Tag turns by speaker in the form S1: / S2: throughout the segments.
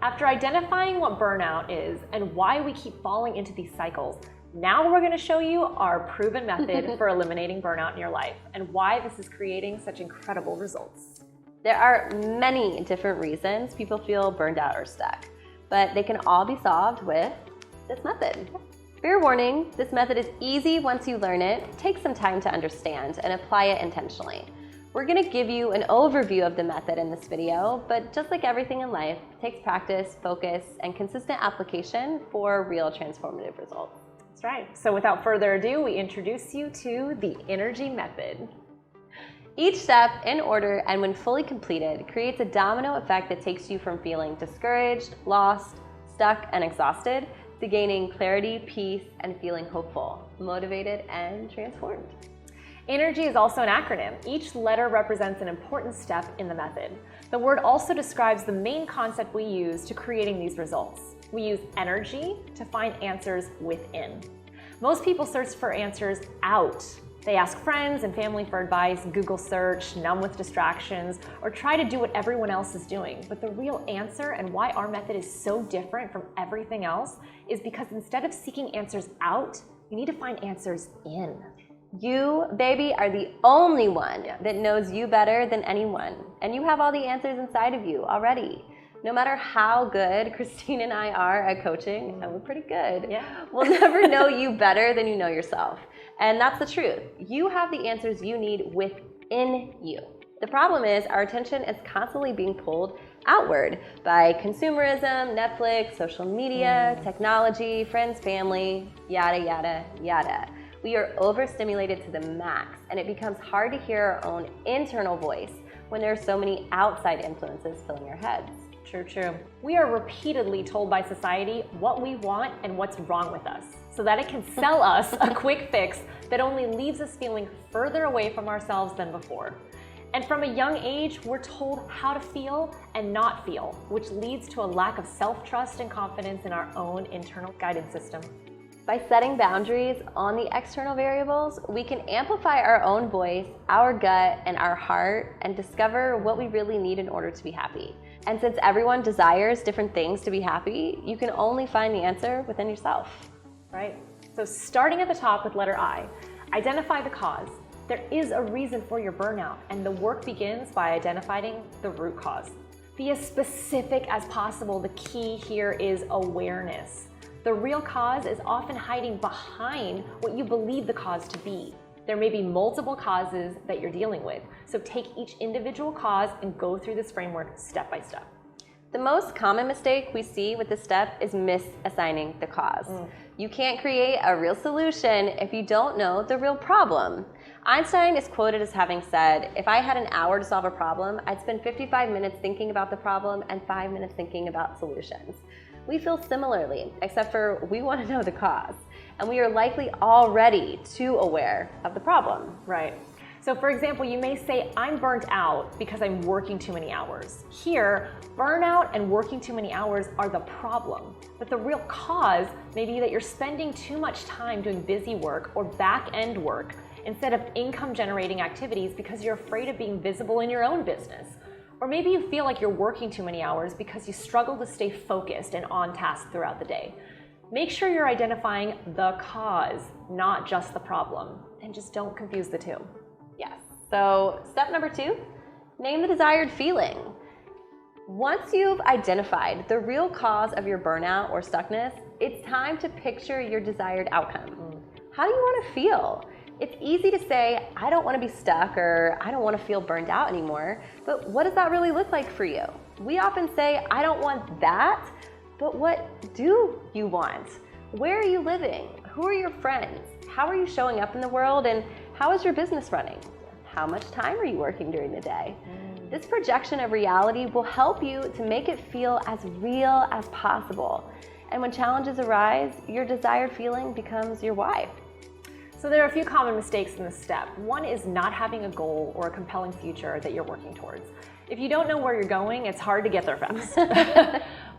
S1: After identifying what burnout is and why we keep falling into these cycles, now we're going to show you our proven method for eliminating burnout in your life and why this is creating such incredible results.
S2: There are many different reasons people feel burned out or stuck, but they can all be solved with this method. Fair warning, this method is easy once you learn it. Take some time to understand and apply it intentionally. We're going to give you an overview of the method in this video, but just like everything in life, it takes practice, focus, and consistent application for real transformative results.
S1: That's right. So without further ado, we introduce you to the INERGY Method.
S2: Each step, in order and when fully completed, creates a domino effect that takes you from feeling discouraged, lost, stuck, and exhausted to gaining clarity, peace, and feeling hopeful, motivated, and transformed.
S1: INERGY is also an acronym. Each letter represents an important step in the method. The word also describes the main concept we use to creating these results. We use energy to find answers within. Most people search for answers out. They ask friends and family for advice, Google search, numb with distractions, or try to do what everyone else is doing. But the real answer and why our method is so different from everything else is because instead of seeking answers out, you need to find answers in.
S2: You, baby, are the only one that knows you better than anyone. And you have all the answers inside of you already. No matter how good Christine and I are at coaching, and we're pretty good, we'll never know you better than you know yourself. And that's the truth. You have the answers you need within you. The problem is our attention is constantly being pulled outward by consumerism, Netflix, social media, technology, friends, family, yada, yada, yada. We are overstimulated to the max, and it becomes hard to hear our own internal voice when there are so many outside influences filling our heads.
S1: True. We are repeatedly told by society what we want and what's wrong with us, so that it can sell us a quick fix that only leaves us feeling further away from ourselves than before. And from a young age, we're told how to feel and not feel, which leads to a lack of self-trust and confidence in our own internal guidance system.
S2: By setting boundaries on the external variables, we can amplify our own voice, our gut, and our heart, and discover what we really need in order to be happy. And since everyone desires different things to be happy, you can only find the answer within yourself.
S1: Right. So starting at the top with letter I, identify the cause. There is a reason for your burnout, and the work begins by identifying the root cause. Be as specific as possible. The key here is awareness. The real cause is often hiding behind what you believe the cause to be. There may be multiple causes that you're dealing with, so take each individual cause and go through this framework step by step.
S2: The most common mistake we see with this step is misassigning the cause. You can't create a real solution if you don't know the real problem. Einstein is quoted as having said, "If I had an hour to solve a problem, I'd spend 55 minutes thinking about the problem and 5 minutes thinking about solutions." We feel similarly, except for we want to know the cause, and we are likely already too aware of the problem.
S1: Right. So for example, you may say, I'm burnt out because I'm working too many hours. Here, burnout and working too many hours are the problem, but the real cause may be that you're spending too much time doing busy work or back-end work instead of income-generating activities because you're afraid of being visible in your own business. Or maybe you feel like you're working too many hours because you struggle to stay focused and on task throughout the day. Make sure you're identifying the cause, not just the problem, and just don't confuse the two.
S2: Yes. So step number 2, name the desired feeling. Once you've identified the real cause of your burnout or stuckness, it's time to picture your desired outcome. How do you want to feel? It's easy to say, I don't want to be stuck, or I don't want to feel burned out anymore, but what does that really look like for you? We often say, I don't want that, but what do you want? Where are you living? Who are your friends? How are you showing up in the world, and how is your business running? How much time are you working during the day? This projection of reality will help you to make it feel as real as possible. And when challenges arise, your desired feeling becomes your why.
S1: So there are a few common mistakes in this step. One is not having a goal or a compelling future that you're working towards. If you don't know where you're going, it's hard to get there fast.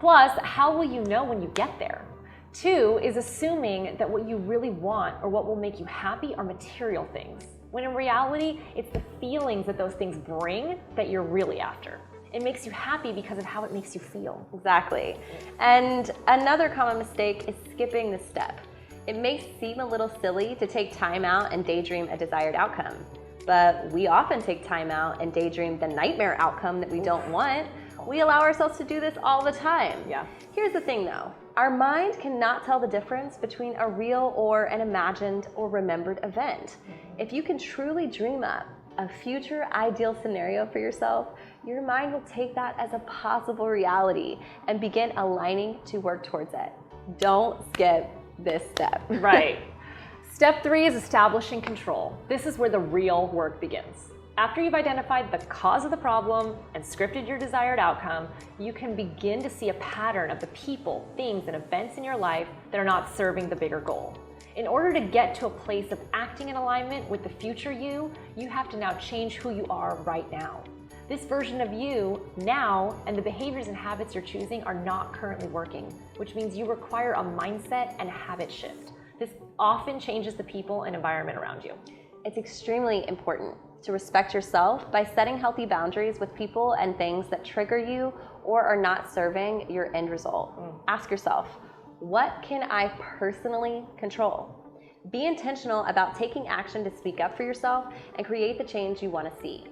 S1: Plus, how will you know when you get there? 2 is assuming that what you really want or what will make you happy are material things, when in reality, it's the feelings that those things bring that you're really after. It makes you happy because of how it makes you feel.
S2: Exactly. And another common mistake is skipping this step. It may seem a little silly to take time out and daydream a desired outcome, but we often take time out and daydream the nightmare outcome that we don't want. We allow ourselves to do this all the time.
S1: Yeah.
S2: Here's the thing though, our mind cannot tell the difference between a real or an imagined or remembered event. If you can truly dream up a future ideal scenario for yourself, your mind will take that as a possible reality and begin aligning to work towards it. Don't skip this step.
S1: Right. Step 3 is establishing control. This is where the real work begins. After you've identified the cause of the problem and scripted your desired outcome, you can begin to see a pattern of the people, things, and events in your life that are not serving the bigger goal. In order to get to a place of acting in alignment with the future you have to now change who you are right now. This version of you now and the behaviors and habits you're choosing are not currently working, which means you require a mindset and habit shift. This often changes the people and environment around you.
S2: It's extremely important to respect yourself by setting healthy boundaries with people and things that trigger you or are not serving your end result. Ask yourself, what can I personally control? Be intentional about taking action to speak up for yourself and create the change you want to see.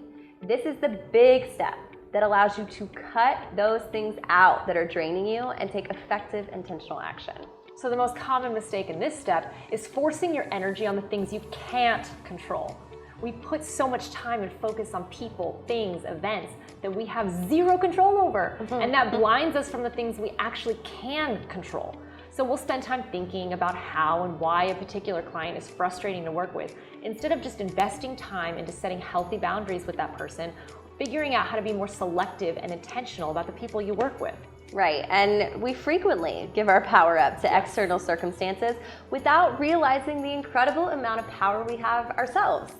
S2: This is the big step that allows you to cut those things out that are draining you and take effective, intentional action.
S1: So the most common mistake in this step is forcing your energy on the things you can't control. We put so much time and focus on people, things, events that we have zero control over, and that blinds us from the things we actually can control. So we'll spend time thinking about how and why a particular client is frustrating to work with, instead of just investing time into setting healthy boundaries with that person, figuring out how to be more selective and intentional about the people you work with.
S2: Right, and we frequently give our power up to external circumstances without realizing the incredible amount of power we have ourselves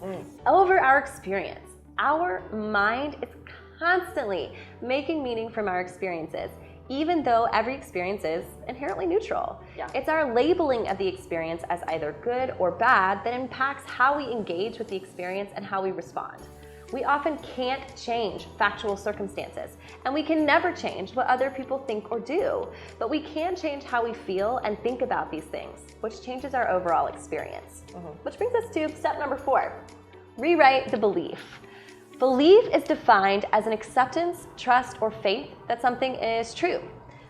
S2: over our experience. Our mind is constantly making meaning from our experiences, even though every experience is inherently neutral.
S1: Yeah.
S2: It's our labeling of the experience as either good or bad that impacts how we engage with the experience and how we respond. We often can't change factual circumstances, and we can never change what other people think or do, but we can change how we feel and think about these things, which changes our overall experience. Which brings us to step number 4, rewrite the belief. Belief is defined as an acceptance, trust, or faith that something is true.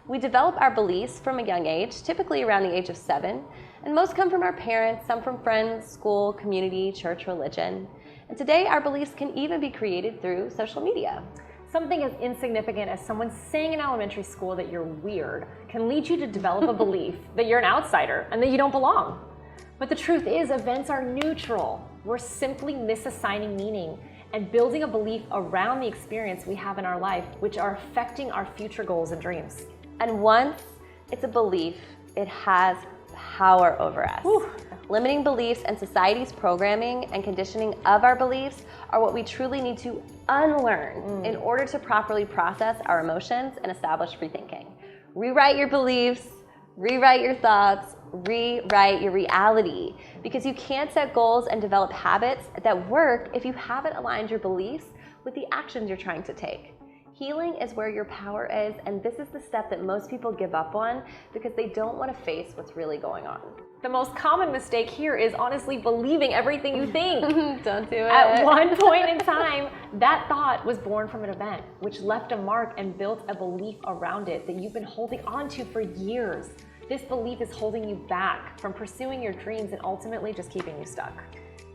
S2: We develop our beliefs from a young age, typically around the age of 7, and most come from our parents, some from friends, school, community, church, religion. And today, our beliefs can even be created through social media.
S1: Something as insignificant as someone saying in elementary school that you're weird can lead you to develop a belief that you're an outsider and that you don't belong. But the truth is, events are neutral. We're simply misassigning meaning and building a belief around the experience we have in our life, which are affecting our future goals and dreams.
S2: And once it's a belief, it has power over us. Limiting beliefs and society's programming and conditioning of our beliefs are what we truly need to unlearn in order to properly process our emotions and establish free thinking. Rewrite your beliefs, rewrite your thoughts, rewrite your reality, because you can't set goals and develop habits that work if you haven't aligned your beliefs with the actions you're trying to take. Healing is where your power is, and this is the step that most people give up on because they don't want to face what's really going on.
S1: The most common mistake here is honestly believing everything you think.
S2: Don't do it.
S1: At one point in time, that thought was born from an event, which left a mark and built a belief around it that you've been holding on to for years. This belief is holding you back from pursuing your dreams and ultimately just keeping you stuck.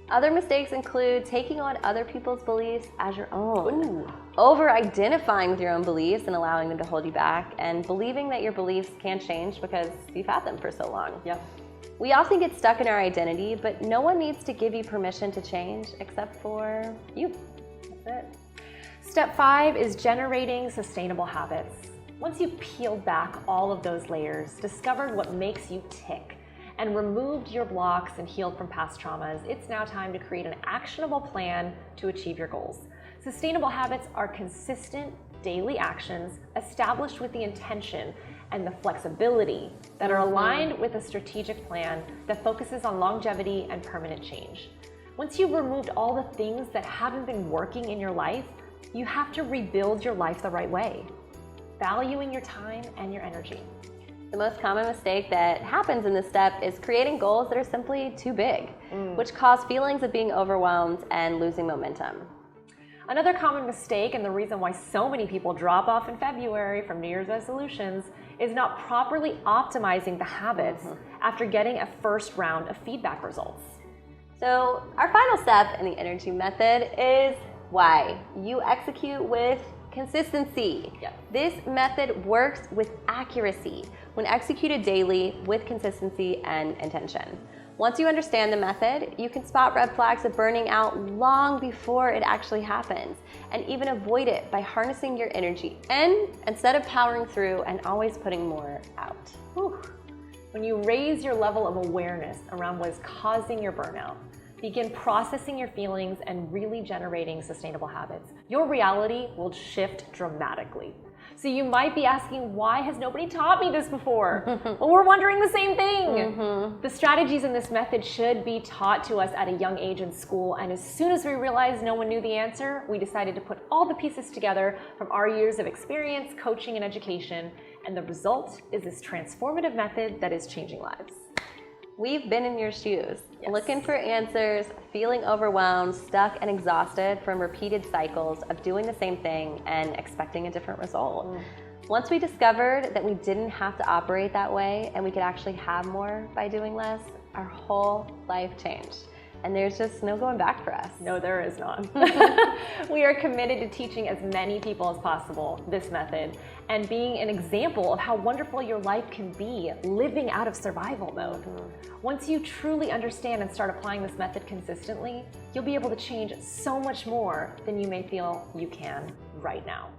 S2: Other mistakes include taking on other people's beliefs as your own, over-identifying with your own beliefs and allowing them to hold you back, and believing that your beliefs can't change because you've had them for so long.
S1: Yep.
S2: We often get stuck in our identity, but no one needs to give you permission to change except for you. That's it.
S1: Step 5 is generating sustainable habits. Once you've peeled back all of those layers, discovered what makes you tick, and removed your blocks and healed from past traumas, it's now time to create an actionable plan to achieve your goals. Sustainable habits are consistent daily actions established with the intention and the flexibility that are aligned with a strategic plan that focuses on longevity and permanent change. Once you've removed all the things that haven't been working in your life, You have to rebuild your life the right way, valuing your time and your energy.
S2: The most common mistake that happens in this step is creating goals that are simply too big, which cause feelings of being overwhelmed and losing momentum.
S1: Another common mistake, and the reason why so many people drop off in February from New Year's resolutions, is not properly optimizing the habits after getting a first round of feedback results.
S2: So our final step in the energy method is why. You execute with consistency.
S1: Yep.
S2: This method works with accuracy when executed daily with consistency and intention. Once you understand the method, you can spot red flags of burning out long before it actually happens, and even avoid it by harnessing your energy in instead of powering through and always putting more out.
S1: Whew. When you raise your level of awareness around what is causing your burnout, begin processing your feelings and really generating sustainable habits, your reality will shift dramatically. So you might be asking, why has nobody taught me this before? Well, we're wondering the same thing. The strategies in this method should be taught to us at a young age in school, and as soon as we realized no one knew the answer, we decided to put all the pieces together from our years of experience, coaching, and education, and the result is this transformative method that is changing lives.
S2: We've been in your shoes,
S1: Yes.
S2: looking for answers, feeling overwhelmed, stuck, and exhausted from repeated cycles of doing the same thing and expecting a different result. Once we discovered that we didn't have to operate that way and we could actually have more by doing less, our whole life changed. And there's just no going back for us.
S1: No, there is not. We are committed to teaching as many people as possible this method and being an example of how wonderful your life can be living out of survival mode. Once you truly understand and start applying this method consistently, you'll be able to change so much more than you may feel you can right now.